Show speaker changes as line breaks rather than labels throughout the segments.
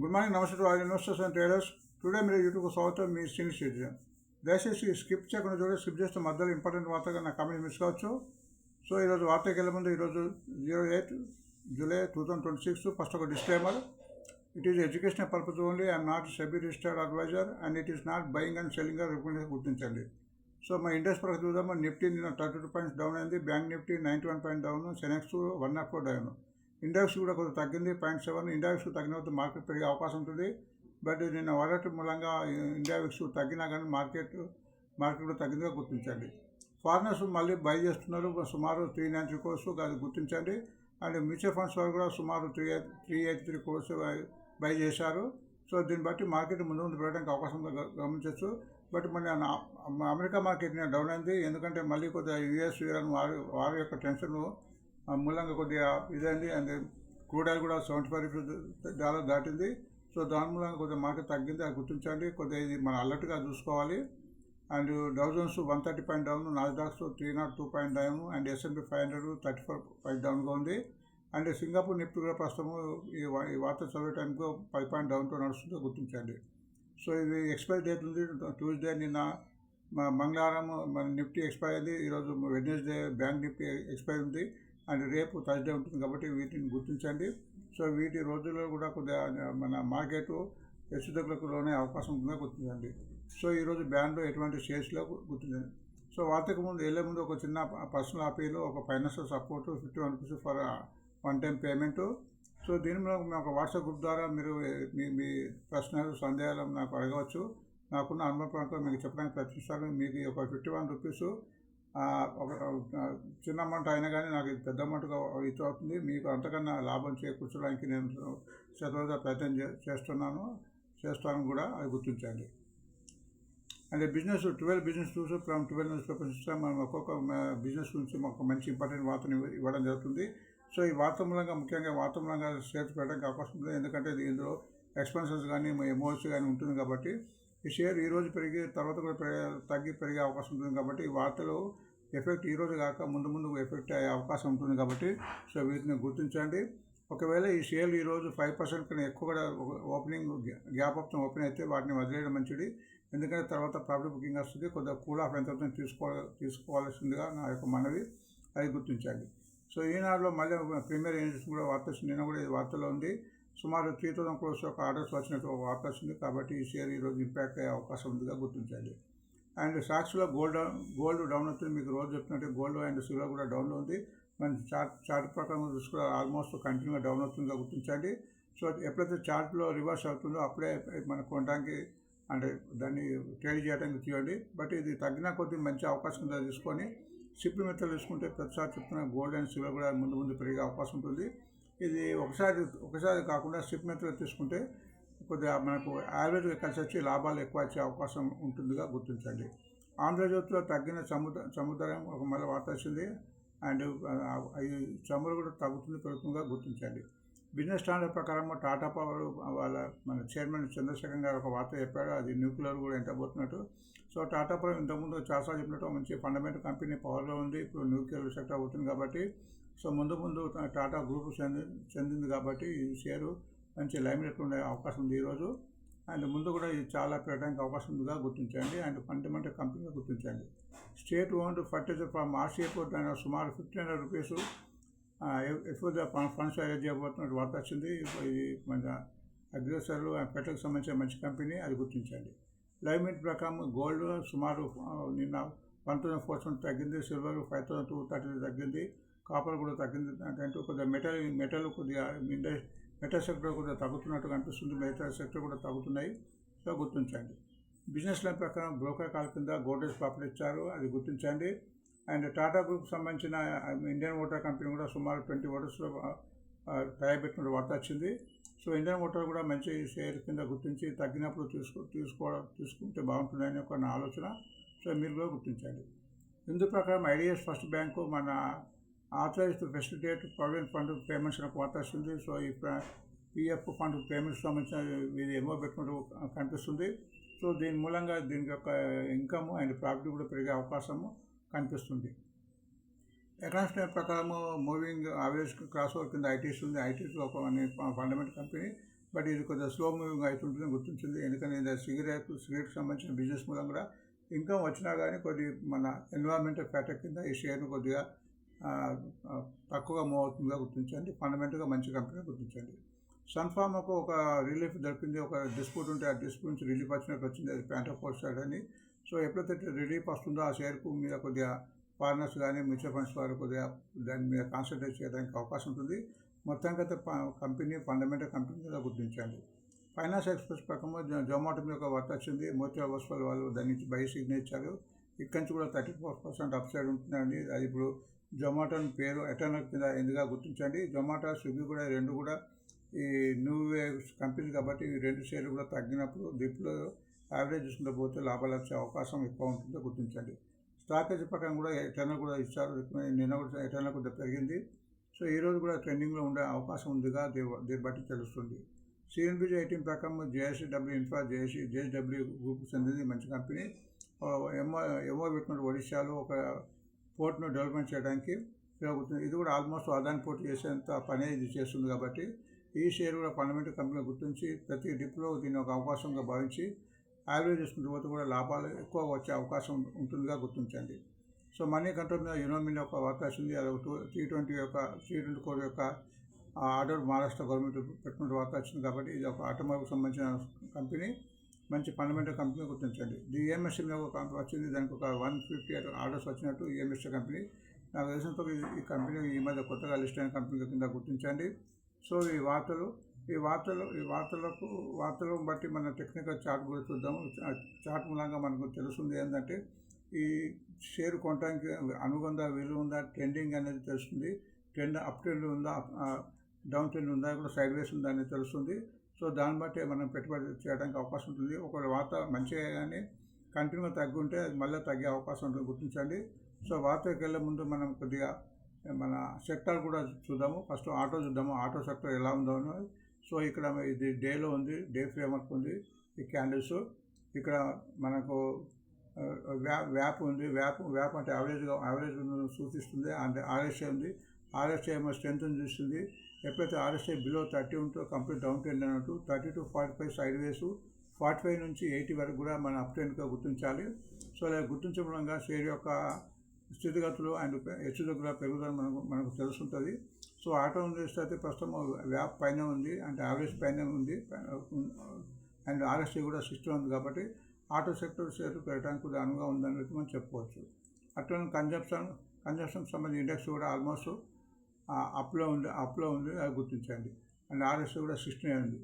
Good morning, నమస్తే to all investors and traders. Today మీరు YouTube స్వాగతం. మీ సీనియర్ సిటిజన్. దయచేసి స్కిప్ చేయకుండా చూడండి. స్కిప్ చేస్తే మధ్యలో ఇంపార్టెంట్ వార్తగా నా కామెంట్ మిస్ కావచ్చు. సో ఈరోజు వార్తకి వెళ్ళే ముందు ఈరోజు 08 జూలై 2026 ఫస్ట్ ఒక disclaimer. It is educational purpose only. I'm not SEBI registered advisor and it is not buying and selling recommendation గుర్తించండి. సో మా ఇండెక్స్ ప్రకారం చూద్దాం. నిఫ్టీ నిన్న 32 పాయింట్స్ డౌన్ అయింది. Bank Nifty 91 point down. Sensex 104 down. Index కూడా కొంచెం తగ్గింది 0.7. ఇండెక్స్ తగ్గిన వద్ద మార్కెట్ పెరిగే అవకాశం ఉంటుంది. బట్ నిన్న వాలెట్ మూలంగా ఇండెక్స్ తగ్గినా కానీ మార్కెట్ కూడా తగ్గిందిగా గుర్తించండి. ఫారినర్స్ మళ్ళీ బై చేస్తున్నారు. సుమారు 390 crores అది గుర్తించండి. అండ్ మ్యూచువల్ ఫండ్స్ వారు కూడా సుమారు 383 crores బై చేశారు. సో దీన్ని బట్టి మార్కెట్ ముందు పెరగడానికి అవకాశం గమనించవచ్చు. బట్ మన అమెరికా మార్కెట్ డౌన్ అయింది. ఎందుకంటే మళ్ళీ కొద్దిగా యూఎస్ ఇరాన్ వారి యొక్క టెన్షన్ మూలంగా కొద్దిగా ఇదైంది. అండ్ క్రూడ్ ఆయిల్ కూడా $75 దాటింది. సో దాని మూలంగా కొద్దిగా మార్కెట్ తగ్గింది, అది గుర్తించండి. కొద్దిగా ఇది మనం అలర్ట్గా చూసుకోవాలి. And Dow Jones 130 point down, Nasdaq's 302 point down, and S&P 500 34 point డౌన్గా ఉంది. అండ్ సింగపూర్ నిఫ్టీ కూడా ప్రస్తుతం ఈ వార్త చదివే టైంకు 10 పాయింట్ డౌన్తో నడుస్తుందో గుర్తించండి. సో ఇది ఎక్స్పైరీ డేట్ ఉంది ట్యూస్డే. నిన్న మంగళవారం మన నిఫ్టీ ఎక్స్పైర్ అయింది. ఈరోజు వెడ్నెస్డే బ్యాంక్ నిఫ్టీ ఎక్స్పైర్ ఉంది. అండ్ రేపు థర్స్డే ఉంటుంది కాబట్టి వీటిని గుర్తించండి. సో వీటి రోజుల్లో కూడా కొద్దిగా మన మార్కెట్ హెచ్చుతగ్గులకు లోనే అవకాశం ఉంటుందో గుర్తించండి. సో ఈరోజు బ్యాండ్లో ఎటువంటి షేర్స్లో గుర్తించండి. సో వార్తకు ముందు వెళ్ళే ముందు ఒక చిన్న పర్సనల్ అపీల్, ఒక financial support 51 rupees for one time payment. So దీని మీద ఒక వాట్సాప్ గ్రూప్ ద్వారా మీరు మీ ప్రశ్నలు సందేహాలు నాకు అడగవచ్చు. నాకున్న అనుభవం ప్రకారం మీకు చెప్పడానికి ప్రయత్నిస్తాను. మీకు ఒక 51 rupees ఒక చిన్న అమౌంట్ అయినా కానీ నాకు పెద్ద అమౌంట్గా ఇది అవుతుంది. మీకు అంతకన్నా లాభం చేకూర్చడానికి నేను శతవృధా ప్రయత్నం చేస్తాను కూడా, అది గుర్తించండి. అంటే 12 business tools from 12 news papers ఇస్తాం. మనం ఒక్కొక్క బిజినెస్ నుంచి ఒక మంచి ఇంపార్టెంట్ వార్తను ఇవ్వడం జరుగుతుంది. సో ఈ వార్త మూలంగా ముఖ్యంగా షేర్స్ పెట్టడానికి అవకాశం ఉంటుంది. ఎందుకంటే ఇందులో ఎక్స్పెన్సెస్ కానీ ఎమోస్ కానీ ఉంటుంది కాబట్టి ఈ షేర్ ఈరోజు పెరిగి తర్వాత కూడా పెరిగే అవకాశం ఉంటుంది. కాబట్టి ఈ వార్తలు ఎఫెక్ట్ ఈరోజు కాక ముందు ఎఫెక్ట్ అయ్యే అవకాశం ఉంటుంది. కాబట్టి సో వీటిని గుర్తించండి. ఒకవేళ ఈ షేర్లు ఈరోజు 5% కన్నా ఎక్కువ కూడా ఓపెనింగ్ గ్యాప్ అప్తో ఓపెన్ అయితే వాటిని వదిలేయడం మంచిది. ఎందుకంటే తర్వాత ప్రాఫిట్ బుకింగ్ వస్తుంది. కొద్దిగా కూల్ ఆఫ్ ఎంత తీసుకోవాల్సిందిగా నా యొక్క మనవి, అది గుర్తించండి. సో ఈనాడులో మళ్ళీ ప్రీమియర్ ఏజెన్సీ కూడా వార్త వచ్చింది. నిన్న కూడా ఇది వార్తలో ఉంది. సుమారు 3,000 crores ఒక ఆర్డర్స్ వచ్చినట్టు ఒక వార్త వచ్చింది. కాబట్టి ఈ షేర్ ఈరోజు ఇంపాక్ట్ అయ్యే అవకాశం ఉందిగా గుర్తించండి. అండ్ స్టాక్స్లో గోల్డ్ డౌన్ అవుతుంది. మీకు రోజు చెప్తున్నట్టు గోల్డ్ అండ్ సిల్వర్ కూడా డౌన్లో ఉంది. మన చార్ట్ ప్రకారం చూసుకుని ఆల్మోస్ట్ కంటిన్యూగా డౌన్ అవుతుందిగా గుర్తించండి. సో ఎప్పుడైతే చార్ట్లో రివర్స్ అవుతుందో అప్పుడే మనకు కొనడానికి అంటే దాన్ని ట్రేడ్ చేయడానికి తీయండి. బట్ ఇది తగ్గిన కొద్ది మంచి అవకాశం తీసుకొని సిప్ మెథడ్ తీసుకుంటే ప్రతిసారి చెప్తున్న గోల్డ్ అండ్ సిల్వర్ కూడా ముందు పెరిగే అవకాశం ఉంటుంది. ఇది ఒకసారి కాకుండా సిప్ మెథడ్ తీసుకుంటే కొద్దిగా మనకు యావరేజ్గా కలిసి వచ్చి లాభాలు ఎక్కువ వచ్చే అవకాశం ఉంటుందిగా గుర్తించండి. ఆంధ్రజ్యోతిలో తగ్గిన సముద్రం ఒక మళ్ళీ వార్త వచ్చింది. అండ్ ఈ చమురు కూడా పెరుగుతుందిగా గుర్తించండి. బిజినెస్ స్టాండర్డ్ ప్రకారం టాటా పవర్ మన చైర్మన్ చంద్రశేఖర్ గారు ఒక వార్త చెప్పాడు. అది న్యూక్లియర్ కూడా ఎంటబోతున్నట్టు. సో టాటా పవర్ ఇంతకుముందు చాలాసార్లు చెప్పినట్టు మంచి ఫండమెంటల్ కంపెనీ పవర్లో ఉంది. ఇప్పుడు న్యూక్లియర్ సెక్టర్ అవుతుంది కాబట్టి సో ముందు టాటా గ్రూప్ చెందింది కాబట్టి ఈ షేరు మంచి లైమ్లైట్ ఉండే అవకాశం ఉంది ఈరోజు. అండ్ ముందు కూడా ఇది చాలా పెరగడానికి అవకాశం ఉందిగా గుర్తించండి. అండ్ ఫండమెంటల్ కంపెనీగా గుర్తించండి. స్టేట్ ఓన్డ్ ఫర్టిలైజర్ ఫ్రమ్ ఆర్సీఏపోర్ట్ అయిన సుమారు 1,500 rupees ఎక్కువగా ఫండ్స్ అరేంజ్ చేయబోతున్నట్టు వార్త వచ్చింది. ఇది మన అగ్రికల్చర్ అండ్ పెట్రోల్కి సంబంధించిన మంచి కంపెనీ, అది గుర్తించండి. లైవ్ మింట్ ప్రకారం గోల్డ్ సుమారు నిన్న 1,400 తగ్గింది. సిల్వర్ 5,230 తగ్గింది. కాపర్ కూడా తగ్గింది. అంటే కొద్దిగా మెటల్ కొద్దిగా మెటల్ సెక్టర్ కొద్దిగా తగ్గుతున్నట్టు కనిపిస్తుంది. మెటల్ సెక్టర్ కూడా తగ్గుతున్నాయి. సో గుర్తించండి. బిజినెస్ లైన్ ప్రకారం బ్రోకర్ కాల్ కింద గోడ్రేజ్ ప్రాఫిట్ ఇచ్చారు, అది గుర్తించండి. అండ్ టాటా గ్రూప్కి సంబంధించిన ఇండియన్ మోటార్ కంపెనీ కూడా సుమారు 20 orders తయారుపెట్టిన వార్త వచ్చింది. సో ఇండియన్ మోటార్ కూడా మంచి షేర్ కింద గుర్తించి తగ్గినప్పుడు తీసుకుంటే బాగుంటుందని ఒక నా ఆలోచన. సో మీరు కూడా గుర్తించండి. ఇందు ప్రకారం ఐడిఎస్ ఫస్ట్ బ్యాంకు మన authorised facilitate provident fund payments ఒక వార్త వస్తుంది. సో ఈ పిఎఫ్ ఫండ్ పేమెంట్స్ సంబంధించిన ఇది ఏమో పెట్టుకుంటూ కనిపిస్తుంది. సో దీని మూలంగా దీని యొక్క ఇన్కమ్ అండ్ ప్రాఫిట్ కూడా పెరిగే అవకాశము కనిపిస్తుంది. ఎకనామిక్స్ ప్రకారం మూవింగ్ యావరేజ్ క్రాస్ ఓవర్ కింద ఐటీస్ ఉంది. ఐటీస్ ఒక ఫండమెంటల్ కంపెనీ. బట్ ఇది కొద్దిగా స్లో మూవింగ్ అవుతుంటుంది గుర్తించింది. ఎందుకంటే సిగరెట్కి సంబంధించిన బిజినెస్ మూలం కూడా ఇన్కమ్ వచ్చినా కానీ కొద్ది మన ఎన్విరాన్మెంటల్ ఫ్యాక్టర్ కింద ఈ షేర్ను కొద్దిగా తక్కువగా మూవ్ అవుతుందిగా గుర్తించండి. ఫండమెంటల్గా మంచి కంపెనీ గుర్తించండి. సన్ఫార్మాకు ఒక రిలీఫ్ దొరికింది. ఒక డిస్ప్యూట్ ఉంటే ఆ డిస్ప్యూట్ నుంచి రిలీఫ్ వచ్చినట్టు వచ్చింది. అది ప్యాంటోపోర్ట్ సైడ్ అని. సో ఎప్పుడైతే రిలీఫ్ వస్తుందో ఆ షేర్కు మీద కొద్దిగా ఫారినర్స్ కానీ మ్యూచువల్ ఫండ్స్ వారు కొద్దిగా దాని మీద కాన్సన్ట్రేట్ చేయడానికి అవకాశం ఉంటుంది. మొత్తానికి అయితే కంపెనీ ఫండమెంటల్ కంపెనీ మీద గుర్తించండి. ఫైనాన్స్ ఎక్స్ప్రెస్ ప్రకారం జొమాటో మీద ఒక వర్త వచ్చింది. మోతిలాల్ ఒస్వాల్ వాళ్ళు దాని నుంచి బై సిగ్నల్ ఇచ్చారు. ఇక్కడి నుంచి కూడా 34% అప్ సైడ్ ఉంటుందండి. అది ఇప్పుడు జొమాటో పేరు ఎటర్నల్ కింద ఎందుగా గుర్తించండి. జొమాటో స్విగ్గీ కూడా రెండు కూడా ఈ న్యూ వేవ్స్ కంపెనీ కాబట్టి ఈ రెండు షేర్లు కూడా తగ్గినప్పుడు డిప్లో యావరేజ్ చూసుకుంటూ పోతే లాభాలు వచ్చే అవకాశం ఎక్కువ ఉంటుందో గుర్తించండి. స్టాకేజ్ ప్రకారం కూడా ఎటర్నల్ కూడా ఇచ్చారు. నిన్న కూడా ఎటర్నల్ కూడా పెరిగింది. సో ఈరోజు కూడా ట్రెండింగ్లో ఉండే అవకాశం ఉందిగా దీన్ని బట్టి తెలుస్తుంది. సిఎన్బిజీ 18 ప్రకారం జేఎస్డబ్ల్యూ ఇన్ఫ్రా జేఎస్డబ్ల్యూ గ్రూప్ చెందింది మంచి కంపెనీ. ఏమో పెట్టినట్టు ఒడిశాలో ఒక పోర్ట్ను డెవలప్మెంట్ చేయడానికి ఉపయోగపడుతుంది. ఇది కూడా ఆల్మోస్ట్ అదాని పోర్ట్ చేసేంత పని ఇది చేస్తుంది కాబట్టి ఈ షేర్ కూడా ఫండమెంటల్ కంపెనీ గుర్తించి ప్రతి డిప్లో దీన్ని ఒక అవకాశంగా భావించి యావరేజ్ చేసుకుంటూ పోతే కూడా లాభాలు ఎక్కువ వచ్చే అవకాశం ఉంటుందిగా గుర్తించండి. సో మనీ కంట్రోల్ మీద యునోమిన్ యొక్క వార్త వచ్చింది. అది T20 కోర్ యొక్క ఆర్డర్ మహారాష్ట్ర గవర్నమెంట్ పెట్టుకున్న వార్త వచ్చింది కాబట్టి ఇది ఒక ఆటోమొబైల్కి సంబంధించిన కంపెనీ, మంచి ఫండమెంటల్ కంపెనీ గుర్తించండి. ఈఎంఎస్ మీద ఒక వచ్చింది. దానికి ఒక 150 ఆర్డర్స్ వచ్చినట్టు ఈఎంఎస్ కంపెనీ. నాకు తెలిసినంత ఈ కంపెనీ ఈ మధ్య కొత్తగా లిస్ట్ అయిన కంపెనీ కింద గుర్తించండి. సో ఈ వార్తలను బట్టి మన టెక్నికల్ చార్ట్ కూడా చూద్దాము. చార్ట్ మూలంగా మనకు తెలుస్తుంది ఏంటంటే ఈ షేర్ కొనడానికి అనుగుణంగా విలువ ఉందా, ట్రెండింగ్ అనేది తెలుస్తుంది. ట్రెండ్ అప్ ట్రెండ్ ఉందా, డౌన్ ట్రెండ్ ఉందా, కూడా సైడ్ వేస్ ఉందా అనేది తెలుస్తుంది. సో దాన్ని బట్టి మనం పెట్టుబడి చేయడానికి అవకాశం ఉంటుంది. ఒకవేళ వార్త మంచిగా కానీ కంటిన్యూగా తగ్గి ఉంటే అది మళ్ళీ తగ్గే అవకాశం ఉంటుంది గుర్తించండి. సో వార్తకి వెళ్ళే ముందు మనం కొద్దిగా మన సెక్టార్ కూడా చూద్దాము. ఫస్ట్ ఆటో చూద్దాము. ఆటో సెక్టర్ ఎలా ఉందో. సో ఇక్కడ ఇది డేలో ఉంది, డే ఫ్రేమ్వర్క్ ఉంది. ఈ క్యాండిల్స్ ఇక్కడ మనకు వ్యాప్ ఉంది. వ్యాప్ అంటే యావరేజ్ సూచిస్తుంది. అంటే ఆర్ఎస్ఐ ఉంది. ఆర్ఎస్ఐ ఏమో స్ట్రెంత్ చూస్తుంది. ఎప్పుడైతే ఆర్ఎస్ఐ బిలో 30 ఉంటుందో కంప్లీట్ డౌన్ ట్రెండ్ అన్నట్టు. 30 to 45 సైడ్ వేస్, 45 నుంచి 80 వరకు కూడా మన అప్ ట్రెండ్గా గుర్తించాలి. సో ఇలా గుర్తించడంగా షేర్ యొక్క స్థితిగతులు అండ్ హెచ్చుతగ్గుల పెరుగుదల మనకు తెలుస్తుంటుంది. సో ఆటో ఇండస్ట్రీ అయితే ప్రస్తుతం వ్యాప్ పైన ఉంది, అంటే యావరేజ్ పైన ఉంది. అండ్ ఆర్ఎస్ఐ కూడా 60 ఉంది కాబట్టి ఆటో సెక్టర్ షేర్ పెరగడానికి కూడా అనువుగా ఉందని మనం చెప్పుకోవచ్చు. అట్లనే కన్జంప్షన్ సంబంధించిన ఇండెక్స్ కూడా ఆల్మోస్ట్ అప్లో ఉంది అది గుర్తించండి. అండ్ ఆర్ఎస్ఐ కూడా 60 ఉంది.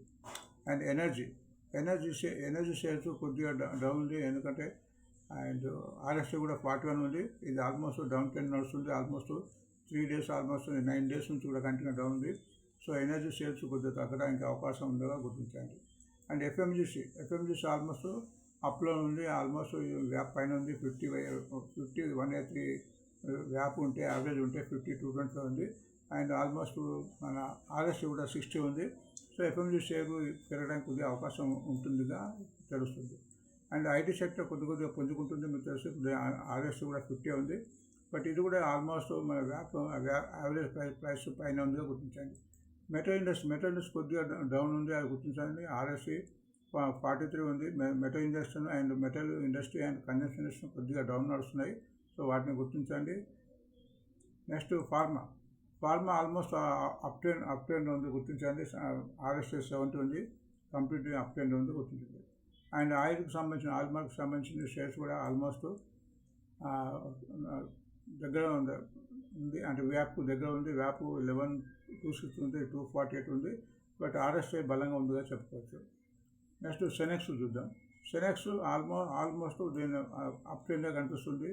అండ్ ఎనర్జీ షేర్స్ కొద్దిగా డౌన్ ఉంది. ఎందుకంటే అండ్ ఆర్ఎస్ఐ కూడా 41 ఉంది. ఇది ఆల్మోస్ట్ డౌన్ ట్రెండ్ నడుస్తుంది. ఆల్మోస్ట్ 3 days, ఆల్మోస్ట్ 9 days నుంచి కూడా కంటిన్యూ డౌన్ ఉంది. సో ఎనర్జీ షేర్స్ కొద్దిగా తగ్గడానికి అవకాశం ఉందిగా గుర్తించండి. అండ్ ఎఫ్ఎంజీసీ ఆల్మోస్ట్ అప్లో ఉంది. ఆల్మోస్ట్ వ్యాప్ పైన ఉంది. 183 వ్యాప్ ఉంటే యావరేజ్ ఉంటే 5220 ఉంది. అండ్ ఆల్మోస్ట్ మన ఆర్ఎస్ఐ కూడా 60 ఉంది. సో ఎఫ్ఎంజీ షేర్ పెరగడానికి కొద్దిగా అవకాశం ఉంటుందిగా తెలుస్తుంది. అండ్ ఐటీ సెక్టర్ కొద్దిగా పుంజుకుంటుంది. మీకు తెలుసు ఆర్ఎస్ఐ కూడా 50 ఉంది. బట్ ఇది కూడా ఆల్మోస్ట్ మన యావరేజ్ ప్రైస్ పైన ఉందిగా గుర్తించండి. మెటల్ ఇండస్ట్రీ కొద్దిగా డౌన్ ఉంది, అది గుర్తించండి. ఆర్ఎస్ఐ 43 ఉంది. Metal industry and consumption industry కొద్దిగా డౌన్ నడుస్తున్నాయి. సో వాటిని గుర్తించండి. Next pharma almost up trend ఉంది, గుర్తించండి. ఆర్ఎస్ఐ 70 ఉంది, కంప్లీట్లీ అప్ ట్రెండ్ ఉంది, గుర్తించండి. అండ్ ఆయిల్ మార్క్కి సంబంధించిన షేర్స్ కూడా ఆల్మోస్ట్ దగ్గర ఉంది. అంటే వ్యాప్ దగ్గర ఉంది. వ్యాప్ 11,260 ఉంది, 248 ఉంది. బట్ ఆర్ఎస్ఐ బలంగా ఉందిగా చెప్పుకోవచ్చు. నెక్స్ట్ సెనెక్స్ చూద్దాం. సెనెక్స్ ఆల్మోస్ట్ దీని అప్ ట్రెండ్గా కనిపిస్తుంది.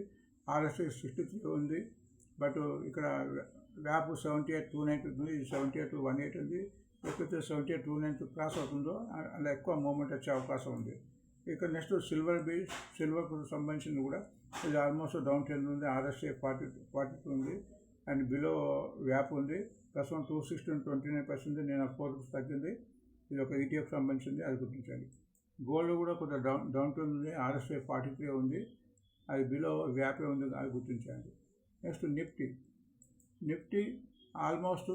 ఆర్ఎస్ఐ 63 ఉంది. బట్ ఇక్కడ వ్యాప్ 78,290 ఉంది, 78,180 ఉంది. ఎప్పుడైతే 78,290 క్రాస్ అవుతుందో అలా ఎక్కువ మూమెంట్ వచ్చే అవకాశం ఉంది. ఇక్కడ నెక్స్ట్ సిల్వర్కు సంబంధించింది కూడా ఇది ఆల్మోస్ట్ డౌన్ ట్రెండ్ ఉంది. ఆర్ఎస్ఐ 42 ఉంది. అండ్ బిలో వ్యాప్ ఉంది. ప్రస్తుతం 216.29% నేను 4 rupees తగ్గింది. ఇది ఒక ETF సంబంధించింది, అది గుర్తించండి. గోల్డ్ కూడా కొద్దిగా డౌన్ ట్రెండ్ ఉంది. ఆర్ఎస్ఐ 43 ఉంది, అది బిలో వ్యాపే ఉంది, అది గుర్తించండి. Next Nifty almost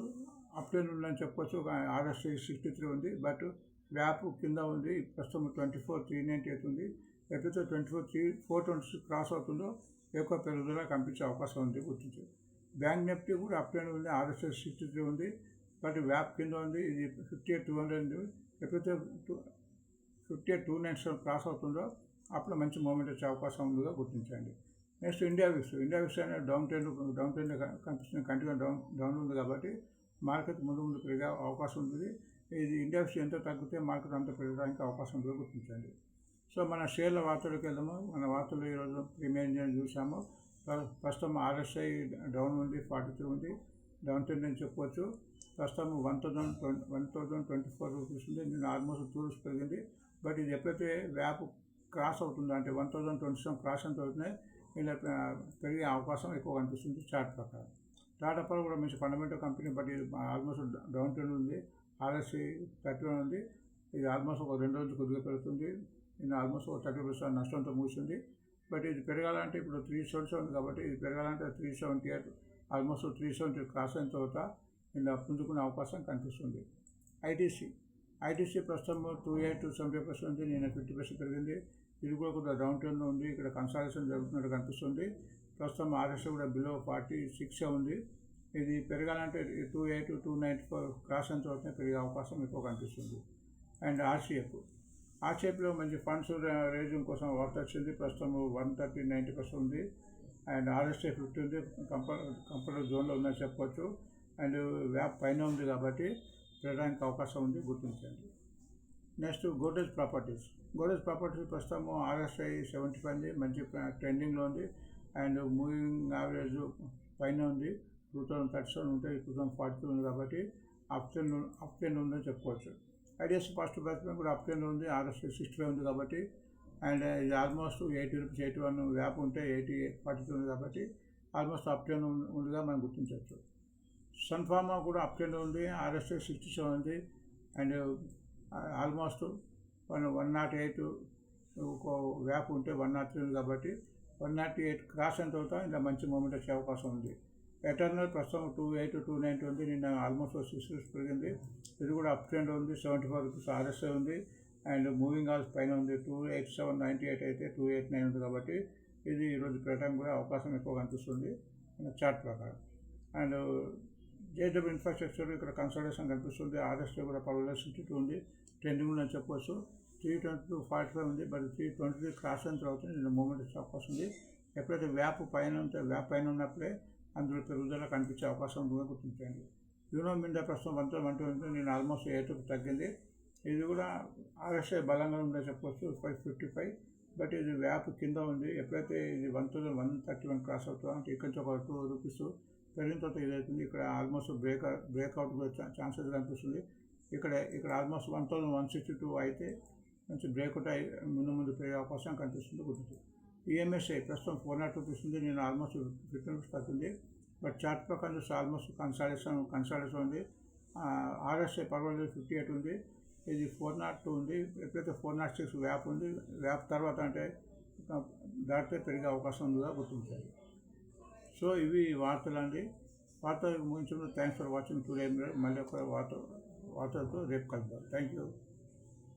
up trend ఉందని చెప్పొచ్చు. ఆర్ఎస్ఐ 63 ఉంది. బట్ వ్యాప్ కింద ఉంది, ప్రస్తుతం 24,398 ఉంది. ఎప్పుడైతే 426 క్రాస్ అవుతుందో ఎక్కువ పెరుగుదల కనిపించే అవకాశం ఉంది, గుర్తించండి. బ్యాంక్ నిఫ్టీ కూడా అప్ ట్రెండ్ ఉంది, RSI 63 ఉంది, బట్ వ్యాప్ కింద ఉంది. ఇది 58,200 ఉంది. ఎప్పుడైతే 58,297 క్రాస్ అవుతుందో అప్పుడు మంచి మూమెంట్ వచ్చే అవకాశం ఉందిగా గుర్తించండి. నెక్స్ట్ ఇండియా విక్స్ అనేది డౌన్ ట్రెండ్ కనిపిస్తుంది, కంటిన్యూ డౌన్ ఉంది కాబట్టి మార్కెట్ ముందు పెరిగే అవకాశం ఉంటుంది. ఇది ఇండియా విక్స్ ఎంత తగ్గితే మార్కెట్ అంత పెరగడానికి అవకాశం ఉంటుందో గుర్తించండి. సో మన షేర్ల వార్తలకు వెళ్దాము. మన వార్తలు ఈరోజు ప్రీమియర్ ఇండియా చూసాము. ప్రస్తుతం RSI డౌన్ ఉంది, 43 ఉంది, డౌన్ ట్రెండ్ అని చెప్పవచ్చు. ప్రస్తుతం 1,024 రూపీస్ ఉంది. నేను ఆల్మోస్ట్ 2 రూపీస్ పెరిగింది. బట్ ఇది ఎప్పుడైతే వ్యాప్ క్రాస్ అవుతుందో అంటే 1,027 క్రాస్ ఎంత అవుతున్నాయి, ఇలా పెరిగే అవకాశం ఎక్కువ కనిపిస్తుంది చార్ట్ ప్రకారం. టాటా పవర్ కూడా మంచి ఫండమెంటల్ కంపెనీ, బట్ ఇది ఆల్మోస్ట్ డౌన్ ట్రెండ్ ఉంది. RSI 31 ఉంది. ఇది ఆల్మోస్ట్ ఒక 2 రోజులు కొద్దిగా పెరుగుతుంది. నేను ఆల్మోస్ట్ ఒక 30% నష్టంతో మూసింది. బట్ ఇది పెరగాలంటే ఇప్పుడు 370 ఉంది కాబట్టి ఇది పెరగాలంటే 378, ఆల్మోస్ట్ 370 క్రాస్ అయిన తర్వాత ఇలా పుంజుకునే అవకాశం కనిపిస్తుంది. ఐటీసీ ప్రస్తుతం 28-70% ఉంది. నేను 50% పెరిగింది. ఇది కూడా కొద్దిగా డౌన్ ట్రెండ్లో ఉంది. ఇక్కడ కన్సాలిడేషన్ జరుగుతున్నట్టు కనిపిస్తుంది. ప్రస్తుతం RSI కూడా బిలో 46 ఉంది. ఇది పెరగాలంటే 280-294 క్రాస్ అయిన తర్వాత పెరిగే అవకాశం ఎక్కువ కనిపిస్తుంది. అండ్ ఆర్సీఎఫ్లో మంచి ఫండ్స్ రేజింగ్ కోసం వార్త వచ్చింది. ప్రస్తుతం 130-90% ఉంది. అండ్ RSI 50 ఉంది, కంఫర్టబుల్ జోన్లో ఉందని చెప్పవచ్చు. అండ్ వ్యాప్ పైన ఉంది కాబట్టి పెరగడానికి అవకాశం ఉంది, గుర్తించండి. నెక్స్ట్ గోడ్రేజ్ ప్రాపర్టీస్ ప్రస్తుతం RSI 75 ఉంది, మంచి ట్రెండింగ్లో ఉంది. అండ్ మూవింగ్ యావరేజ్ పైన ఉంది, 2037 ఉంటే 2042 ఉంది కాబట్టి అప్ ట్రెండ్ ఉందని చెప్పుకోవచ్చు. ఐడిఎస్ ఫస్ట్ బ్యాచ్ కూడా అప్ ట్రెండ్ ఉంది, RSI 65 ఉంది కాబట్టి. అండ్ ఇది ఆల్మోస్ట్ 80 రూపీస్ 81 వ్యాప్ ఉంటే 42 ఉంది కాబట్టి ఆల్మోస్ట్ అప్ ట్రెండ్ ఉందిగా మనం గుర్తించవచ్చు. సన్ఫార్మా కూడా అప్ ట్రెండ్ ఉంది, RSI 67 ఉంది. అండ్ ఆల్మోస్ట్ 108 ఒక వ్యాప్ ఉంటే 103 ఉంది కాబట్టి 108 క్రాస్ అయిన తర్వాత ఇలా మంచి మూమెంట్ వచ్చే అవకాశం ఉంది. ఎటర్నల్ ప్రస్తుతం 280-290 ఉంది. నిన్న ఆల్మోస్ట్ 6 రూపీస్ పెరిగింది. ఇది కూడా అప్ ట్రెండ్ ఉంది, 74 రూపీస్ RSI ఉంది. అండ్ మూవింగ్ ఆల్స్ పైన ఉంది, 287.98 అయితే 289 ఉంది కాబట్టి ఇది ఈరోజు పెరగడానికి కూడా అవకాశం ఎక్కువ కనిపిస్తుంది చార్ట్ ప్రకారం. అండ్ JW ఇన్ఫ్రాస్ట్రక్చర్ ఇక్కడ కన్సల్టేషన్ కనిపిస్తుంది. RSI కూడా పర్వాలేదు 62 ఉంది, ట్రెండింగ్ ఉందని చెప్పవచ్చు. 320-45 ఉంది, బట్ 320 క్రాస్ అయిన తర్వాత నేను మూమెంట్ వచ్చే అవకాశం ఉంది. ఎప్పుడైతే వ్యాప్ పైన ఉన్నప్పుడే అందులో పెరుగుదల కనిపించే అవకాశం ఉంటుందో గుర్తించండి. యూనో మిండా ప్రస్తుతం 120 నేను ఆల్మోస్ట్ 8కు తగ్గింది. ఇది కూడా RSI బలంగా ఉందని చెప్పవచ్చు, 555. బట్ ఇది వ్యాప్ కింద ఉంది. ఎప్పుడైతే ఇది 1,131 క్రాస్ అవుతుందో అంటే ఇక్కడ నుంచి ఒక 2 రూపీస్ పెరిగిన తర్వాత ఇదవుతుంది. ఇక్కడ ఆల్మోస్ట్ బ్రేక్అవుట్ ఛాన్సెస్ కనిపిస్తుంది. ఇక్కడ ఆల్మోస్ట్ 1,162 అయితే మంచి బ్రేక్అవుట్ అయ్యి ముందు పెరిగే అవకాశం కనిపిస్తుంది, గుర్తుంది. EMSI ప్రస్తుతం 400 రూపీస్ ఉంది. నేను ఆల్మోస్ట్ 15 రూపీస్ తగ్గింది. బట్ చార్ట్ ప్రకారం చూస్తే ఆల్మోస్ట్ కన్సాలిడేషన్ ఉంది. RSI పర్వాలేదు 58 ఉంది. ఇది 402 ఉంది. ఎప్పుడైతే 406 వ్యాప్ ఉంది, వ్యాప్ తర్వాత అంటే దాటితే పెరిగే అవకాశం ఉందిగా గుర్తించాలి. సో ఇవి వార్తలు అండి. వార్తలు ముగించడం థ్యాంక్స్ ఫర్ వాచింగ్ టుడే. మళ్ళీ ఒక వార్తలతో రేపు కలుద్దాం. Thank you.